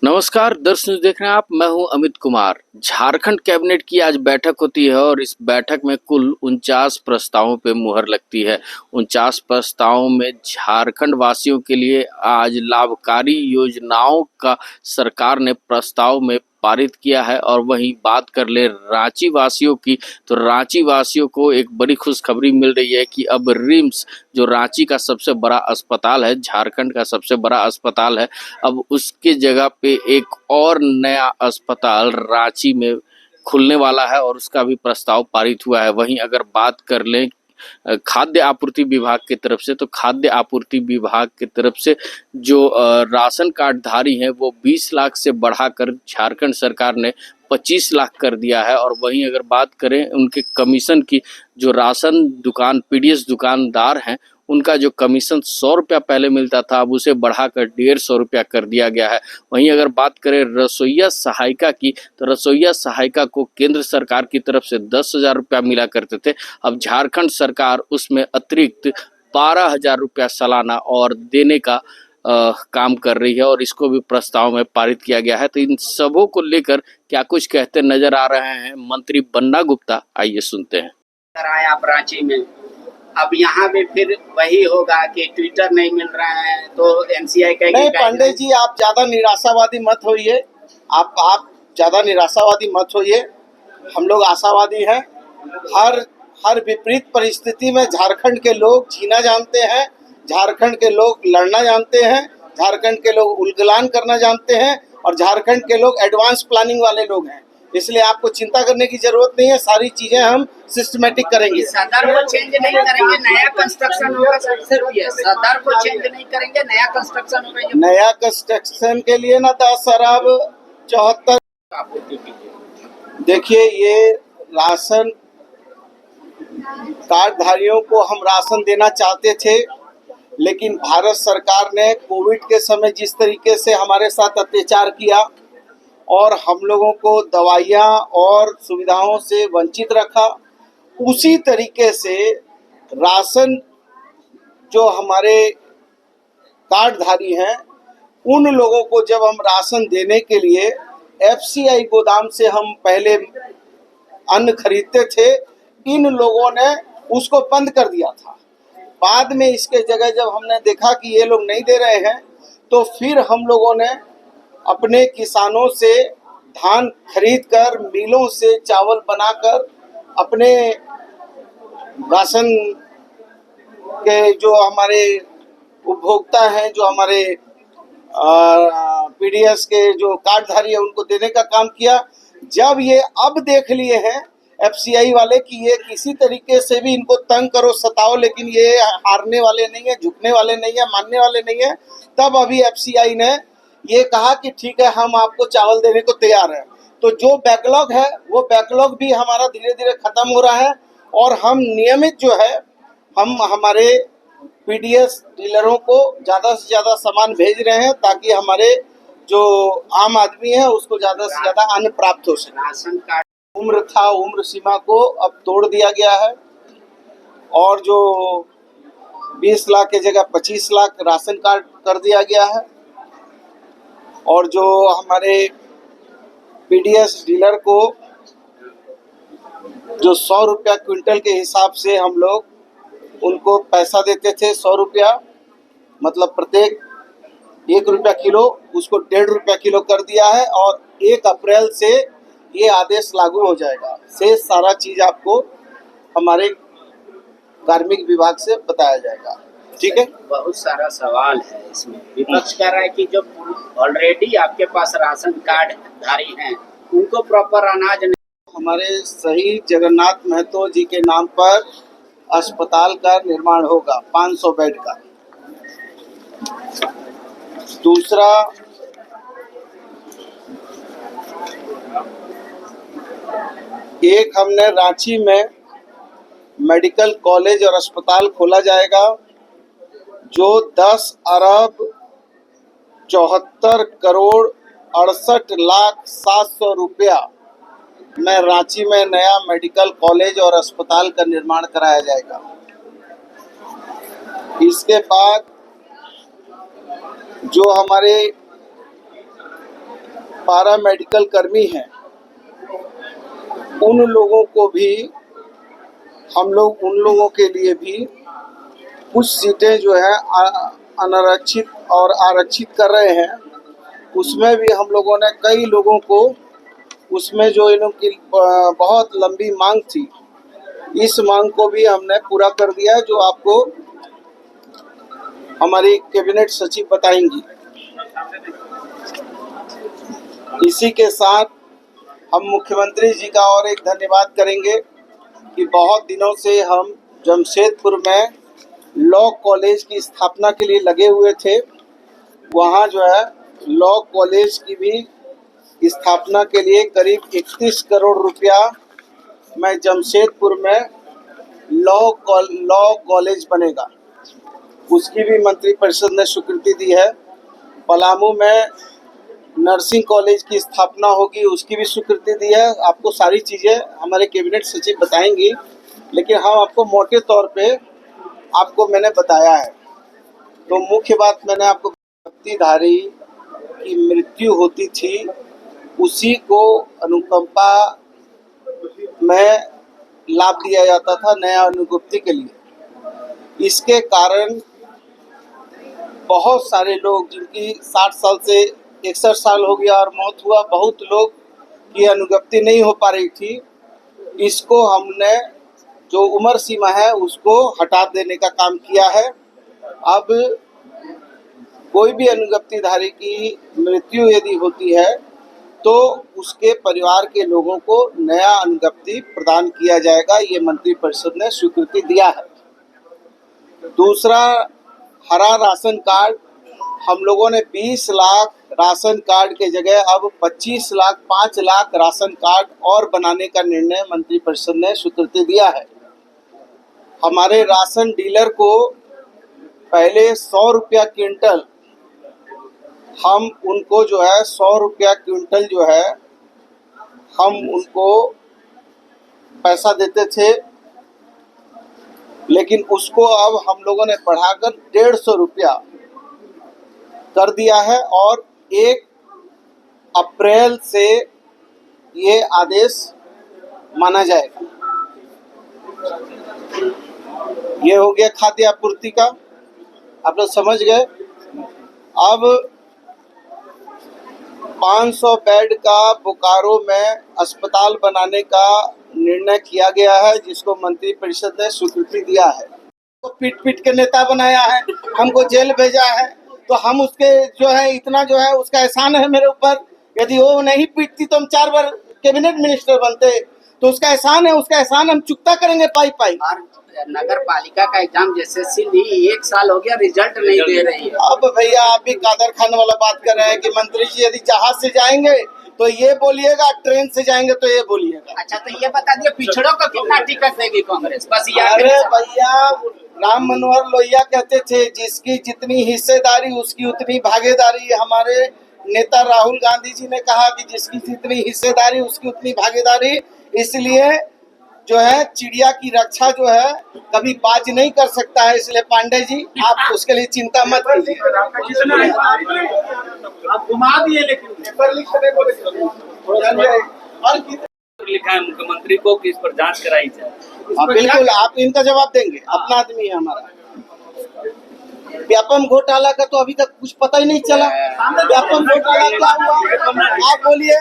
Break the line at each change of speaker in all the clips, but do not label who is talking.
नमस्कार दर्शक देख रहे हैं आप। मैं हूं अमित कुमार। झारखंड कैबिनेट की आज बैठक होती है और इस बैठक में कुल 49 प्रस्तावों पे मुहर लगती है। 49 प्रस्तावों में झारखंड वासियों के लिए आज लाभकारी योजनाओं का सरकार ने प्रस्ताव में पारित किया है। और वहीं बात कर ले रांची वासियों की, तो रांची वासियों को एक बड़ी खुशखबरी मिल रही है कि अब रिम्स, जो रांची का सबसे बड़ा अस्पताल है, झारखंड का सबसे बड़ा अस्पताल है, अब उसके जगह पे एक और नया अस्पताल रांची में खुलने वाला है और उसका भी प्रस्ताव पारित हुआ है। वहीं अगर बात कर लें खाद्य आपूर्ति विभाग की तरफ से, तो खाद्य आपूर्ति विभाग की तरफ से जो राशन कार्ड धारी हैं वो 20 लाख से बढ़ाकर झारखंड सरकार ने 25 लाख कर दिया है। और वहीं अगर बात करें उनके कमीशन की, जो राशन दुकान पीडीएस दुकानदार हैं, उनका जो कमीशन 100 रुपया पहले मिलता था, अब उसे बढ़ाकर 150 रुपया कर दिया गया है। वहीं अगर बात करें रसोइया सहायिका की, तो रसोइया सहायिका को केंद्र सरकार की तरफ से 10,000 रुपया मिला करते थे, अब झारखंड सरकार उसमें अतिरिक्त 12,000 रुपया सालाना और देने का काम कर रही है और इसको भी प्रस्ताव में पारित किया गया है। तो इन सबों को लेकर क्या कुछ कहते नजर आ रहे हैं मंत्री बन्ना गुप्ता, आइए सुनते हैं।
आए आप रांची में, अब यहाँ भी फिर वही होगा कि ट्विटर नहीं मिल रहा है तो एनसीआई कहेगी।
नहीं पांडे जी, आप ज्यादा निराशावादी मत होइए। आप ज्यादा निराशावादी मत होइए। हम लोग आशावादी हैं। हर विपरीत परिस्थिति में झारखंड के लोग जीना जानते हैं, झारखंड के लोग लड़ना जानते हैं, झारखंड के लोग उलगलान करना जानते हैं और झारखंड के लोग एडवांस प्लानिंग वाले लोग हैं। इसलिए आपको चिंता करने की जरूरत नहीं है। सारी चीजें हम सिस्टमेटिक करेंगे।
सदर को चेंज नहीं करेंगे, नया कंस्ट्रक्शन होगा। सदर को चेंज नहीं करेंगे, नया कंस्ट्रक्शन होगा।
नया कंस्ट्रक्शन के लिए ना 10 अरब 74। देखिए, ये राशन कार्डधारियों को हम राशन देना चाहते थे, लेकिन भारत सरकार ने कोविड के समय जिस तरीके से हमारे साथ अत्याचार किया और हम लोगों को दवाइयाँ और सुविधाओं से वंचित रखा, उसी तरीके से राशन जो हमारे कार्डधारी हैं, उन लोगों को जब हम राशन देने के लिए एफसीआई गोदाम से हम पहले अन्न खरीदते थे, इन लोगों ने उसको बंद कर दिया था। बाद में इसके जगह जब हमने देखा कि ये लोग नहीं दे रहे हैं, तो फिर हम लोगों ने अपने किसानों से धान खरीदकर, मिलों से चावल बनाकर, अपने राशन के जो हमारे उपभोक्ता हैं, जो हमारे पीडीएस के जो कार्डधारी है, उनको देने का काम किया। जब ये अब देख लिए हैं एफसीआई वाले कि ये किसी तरीके से भी इनको तंग करो, सताओ, लेकिन ये हारने वाले नहीं है, झुकने वाले नहीं है, मानने वाले नहीं है, तब अभी एफसीआई ने ये कहा कि ठीक है, हम आपको चावल देने को तैयार हैं। तो जो बैकलॉग है, वो बैकलॉग भी हमारा धीरे धीरे खत्म हो रहा है और हम नियमित जो है, हम हमारे पीडीएस डीलरों को ज़्यादा से ज़्यादा सामान भेज रहे हैं ताकि हमारे जो आम आदमी है उसको ज़्यादा से ज़्यादा अन्न प्राप्त हो सके।
राशन कार्ड
उम्र था, उम्र सीमा को अब तोड़ दिया गया है और जो 20 लाख की जगह 25 लाख राशन कार्ड कर दिया गया है। और जो हमारे पीडीएस डीलर को जो 100 रुपया क्विंटल के हिसाब से हम लोग उनको पैसा देते थे, 100 रुपया मतलब प्रत्येक 1 रुपया किलो, उसको 1.5 रुपया किलो कर दिया है और 1 अप्रैल से ये आदेश लागू हो जाएगा। शेष सारा चीज आपको हमारे कार्मिक विभाग से बताया जाएगा। ठीक है।
बहुत सारा सवाल है इसमें। विपक्ष कह रहा है कि जो ऑलरेडी आपके पास राशन कार्ड धारी हैं, उनको प्रॉपर अनाज नहीं।
हमारे शहीद जगन्नाथ महतो जी के नाम पर अस्पताल का निर्माण होगा, 500 बेड का। दूसरा, एक हमने रांची में मेडिकल कॉलेज और अस्पताल खोला जाएगा जो 10 अरब 74 करोड़ 68 लाख 700 रुपया में रांची में नया मेडिकल कॉलेज और अस्पताल का निर्माण कराया जाएगा। इसके बाद जो हमारे पारा मेडिकल कर्मी हैं उन लोगों को भी हम लोग उन लोगों के लिए भी कुछ सीटें जो है अनारक्षित और आरक्षित कर रहे हैं। उसमें भी हम लोगों ने कई लोगों को उसमें जो इन लोगों की बहुत लंबी मांग थी, इस मांग को भी हमने पूरा कर दिया है, जो आपको हमारी कैबिनेट सचिव बताएंगी। इसी के साथ हम मुख्यमंत्री जी का और एक धन्यवाद करेंगे कि बहुत दिनों से हम जमशेदपुर में लॉ कॉलेज की स्थापना के लिए लगे हुए थे। वहाँ जो है लॉ कॉलेज की भी स्थापना के लिए करीब 31 करोड़ रुपया में जमशेदपुर में लॉ कॉलेज बनेगा, उसकी भी मंत्रिपरिषद ने स्वीकृति दी है। पलामू में नर्सिंग कॉलेज की स्थापना होगी, उसकी भी स्वीकृति दी है। आपको सारी चीज़ें हमारे कैबिनेट सचिव बताएंगी, लेकिन हम आपको मोटे तौर पे आपको मैंने बताया है। तो मुख्य बात मैंने आपको धारी की मृत्यु होती थी, उसी को अनुकंपा में लाभ दिया जाता था नया अनुगुप्ति के लिए। इसके कारण बहुत सारे लोग जिनकी 60 साल से 61 साल हो गया और मौत हुआ, बहुत लोग की अनुगप्ति नहीं हो पा रही थी। इसको हमने जो उम्र सीमा है उसको हटा देने का काम किया है। अब कोई भी अनुगप्तिधारी की मृत्यु यदि होती है तो उसके परिवार के लोगों को नया अनुगप्ति प्रदान किया जाएगा, ये मंत्रिपरिषद ने स्वीकृति दिया है। दूसरा, हरा राशन कार्ड, हम लोगों ने 20 लाख राशन कार्ड के जगह अब 25 लाख 5 लाख राशन कार्ड और बनाने का निर्णय मंत्रिपरिषद ने स्वीकृति दिया है। हमारे राशन डीलर को पहले 100 रुपया क्विंटल, हम उनको जो है 100 रुपया क्विंटल जो है हम उनको पैसा देते थे, लेकिन उसको अब हम लोगों ने बढ़ाकर 150 रुपया कर दिया है और 1 अप्रैल से ये आदेश माना जाएगा। ये हो गया खाद्य आपूर्ति का, आप लोग समझ गए। अब 500 बेड का बोकारो में अस्पताल बनाने का निर्णय किया गया है, जिसको मंत्रिपरिषद ने स्वीकृति दिया है। तो पीट पीट के नेता बनाया है, हमको जेल भेजा है, तो हम उसके जो है इतना जो है उसका एहसान है मेरे ऊपर। यदि वो नहीं पीटती तो हम 4 बार कैबिनेट मिनिस्टर बनते, तो उसका एहसान है, उसका एहसान हम चुकता करेंगे पाई पाई।
नगर पालिका का एग्जाम जैसे ली 1 साल हो गया, रिजल्ट नहीं दे रही है।
अब भैया आप भी कादर खान वाला बात कर रहे हैं कि मंत्री जी यदि जहाज से जाएंगे तो ये बोलिएगा, ट्रेन से जाएंगे तो ये बोलिएगा।
अच्छा, तो ये बता दिए पिछड़ों को कितना टिकट देगी कांग्रेस? बस ये।
अरे भैया, राम मनोहर लोहिया कहते थे जिसकी जितनी हिस्सेदारी उसकी उतनी भागीदारी। हमारे नेता राहुल गांधी जी ने कहा कि जिसकी जितनी हिस्सेदारी उसकी उतनी भागीदारी। इसलिए जो है चिड़िया की रक्षा जो है कभी बाज नहीं कर सकता है। इसलिए पांडे जी आप उसके लिए चिंता मत कीजिए।
आप घुमा दिए, लेकिन
पेपर लिखने को
लिखा है मुख्यमंत्री को कि इस पर जांच कराई जाए।
बिल्कुल, आप इनका जवाब देंगे, अपना आदमी है हमारा। व्यापम घोटाला का तो अभी तक कुछ पता ही नहीं चला। व्यापम घोटाला क्या हुआ आप बोलिए,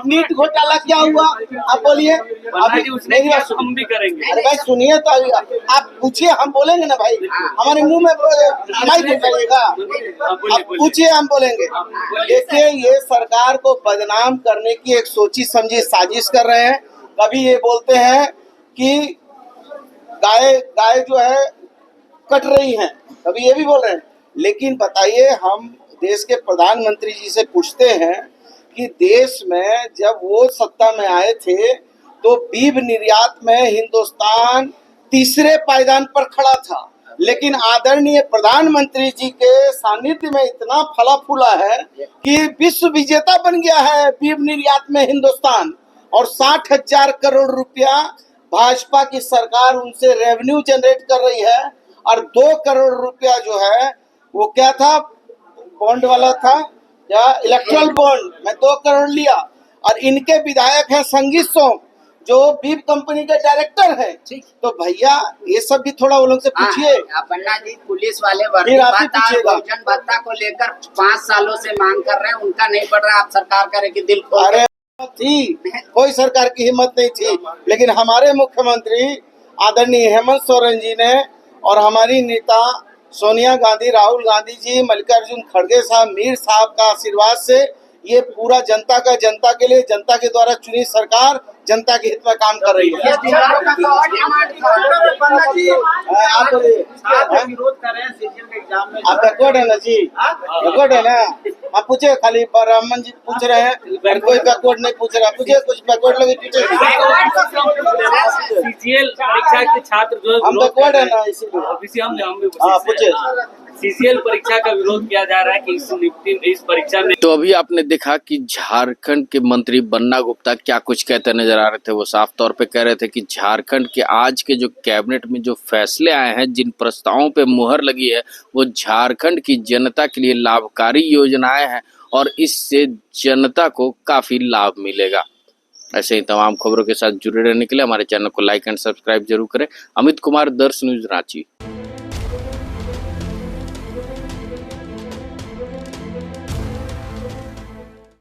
नीट घोटाला क्या हुआ आप बोलिए। अभी मेरी बात हम भी करेंगे। अरे भाई सुनिए तो, अभी आप पूछिए, हम बोलेंगे ना भाई, हमारे मुंह में माइक उठाइएगा, आप पूछिए हम बोलेंगे। देखिए, ये सरकार को बदनाम करने की एक सोची समझी साजिश कर रहे हैं। कभी ये बोलते हैं कि गाय जो है कट रही हैं, कभी ये भी बोल रहे हैं। लेकिन बताइए, हम देश के प्रधानमंत्री जी से पूछते हैं कि देश में जब वो सत्ता में आए थे तो बीफ निर्यात में हिंदुस्तान तीसरे पायदान पर खड़ा था, लेकिन आदरणीय प्रधानमंत्री जी के सानिध्य में इतना फला फूला है कि विश्व विजेता बन गया है बीफ निर्यात में हिंदुस्तान। और 60,000 करोड़ रुपया भाजपा की सरकार उनसे रेवेन्यू जनरेट कर रही है। और 2 करोड़ रुपया जो है वो क्या था, बॉन्ड वाला था, या इलेक्ट्रल बॉन्ड में 2 करोड़ लिया, और इनके विधायक हैं संगीत सोम जो बीप कंपनी के डायरेक्टर हैं। तो भैया ये सब भी थोड़ा वो लोग से पूछिए।
पन्ना जी, पुलिस वाले वर्दी
फिर आप ही
भत्ता और
पूछिएगा।
भोजन भत्ता को लेकर 5 सालों से मांग कर रहे हैं, उनका नहीं बढ़ रहा। आप सरकार करे कि दिल खोल
अरे थी, कोई सरकार की हिम्मत नहीं थी, लेकिन हमारे मुख्यमंत्री आदरणीय हेमंत सोरेन जी ने और हमारी नेता सोनिया गांधी, राहुल गांधी जी, मल्लिकार्जुन खड़गे साहब, मीर साहब का आशीर्वाद से ये पूरा जनता के लिए, जनता के द्वारा चुनी सरकार जनता के हित में काम कर रही है। आप बोलिए,
विरोध कर रहे हैं सीजीएल के एग्जाम में।
आप बैकवर्ड है ना जी, बैकवर्ड है ना। आप पूछे, खाली ब्राह्मण जी पूछ रहे हैं, और कोई बैकवर्ड नहीं पूछ रहा। पूछे कुछ बैकवर्ड लगे पूछे।
सीजीएल परीक्षा के छात्र जो
हम बैकवर्ड है ना, इसीलिए।
हम भी
हाँ पूछे।
सीजीएल परीक्षा का विरोध किया जा रहा है कि इस परीक्षा में।
तो अभी आपने देखा कि झारखंड के मंत्री बन्ना गुप्ता क्या कुछ कहते नजर आ रहे थे। वो साफ तौर पे कह रहे थे कि झारखंड के आज के जो कैबिनेट में जो फैसले आए हैं, जिन प्रस्तावों पे मुहर लगी है, वो झारखंड की जनता के लिए लाभकारी योजनाएं हैं और इससे जनता को काफी लाभ मिलेगा। ऐसे ही तमाम खबरों के साथ जुड़े रहने के लिए हमारे चैनल को लाइक एंड सब्सक्राइब जरूर करें। अमित कुमार, दर्श न्यूज, रांची।